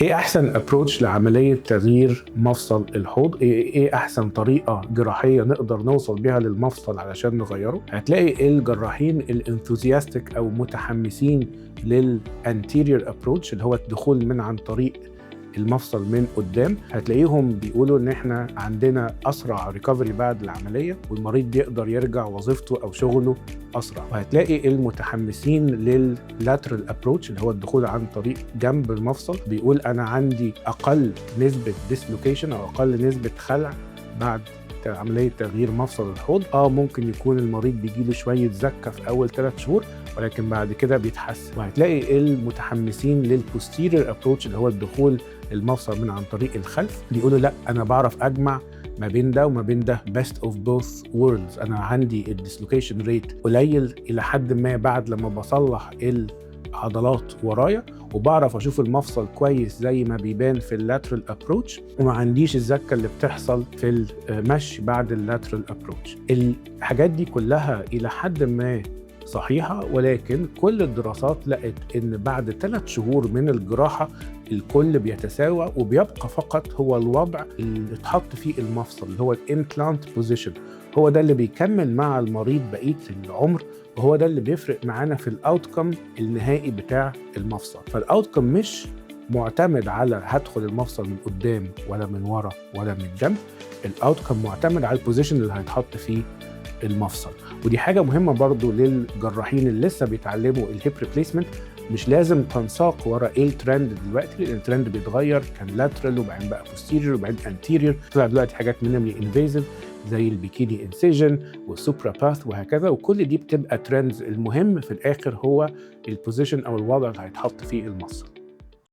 ايه احسن ابروتش لعمليه تغيير مفصل الحوض؟ ايه احسن طريقه جراحيه نقدر نوصل بيها للمفصل علشان نغيره؟ هتلاقي الجراحين الانثوزياستيك او متحمسين للانتيريور ابروتش اللي هو الدخول من عن طريق المفصل من قدام، هتلاقيهم بيقولوا ان احنا عندنا اسرع ريكفري بعد العمليه والمريض بيقدر يرجع وظيفته او شغله اسرع. وهتلاقي المتحمسين لللاترال ابروتش اللي هو الدخول عن طريق جنب المفصل بيقول انا عندي اقل نسبه ديسلوكيشن او اقل نسبه خلع بعد عمليه تغيير مفصل الحوض. ممكن يكون المريض بيجيله شويه زكه في اول 3 شهور ولكن بعد كده بيتحسن. وهتلاقي المتحمسين للبوستيريور ابروتش اللي هو الدخول المفصل من عن طريق الخلف بيقولوا لا انا بعرف اجمع ما بين ده وما بين ده best of both worlds. انا عندي الديسلوكيشن ريت قليل الى حد ما بعد لما بصلح العضلات ورايا، وبعرف اشوف المفصل كويس زي ما بيبان في اللاترال ابروتش، وما عنديش الزكه اللي بتحصل في المشي بعد اللاترال ابروتش. الحاجات دي كلها الى حد ما صحيحة، ولكن كل الدراسات لقت إن بعد 3 شهور من الجراحة الكل بيتساوى وبيبقى فقط هو الوضع اللي اتحط فيه المفصل اللي هو الامبلانت بوزيشن، هو ده اللي بيكمل مع المريض بقية العمر، وهو ده اللي بيفرق معانا في الاوتكم النهائي بتاع المفصل. فالاوتكم مش معتمد على هدخل المفصل من قدام ولا من ورا ولا من الجنب، الاوتكم معتمد على البوزيشن اللي هيتحط فيه المفصل. ودي حاجة مهمة برضو للجراحين اللي لسه بيتعلموا الهيب ريبليسمنت، مش لازم تنساق ورا ايه الترند دلوقتي، لان الترند بيتغير، كان لاترال وبعدين بقى بوستيريور وبعدين انتيريور، طلع دلوقتي حاجات مينيملي انفيزيف زي البيكيني انسيجن والسوبرا باث وهكذا، وكل دي بتبقى ترندز. المهم في الاخر هو البوزيشن او الوضع اللي هيتحط فيه المفصل.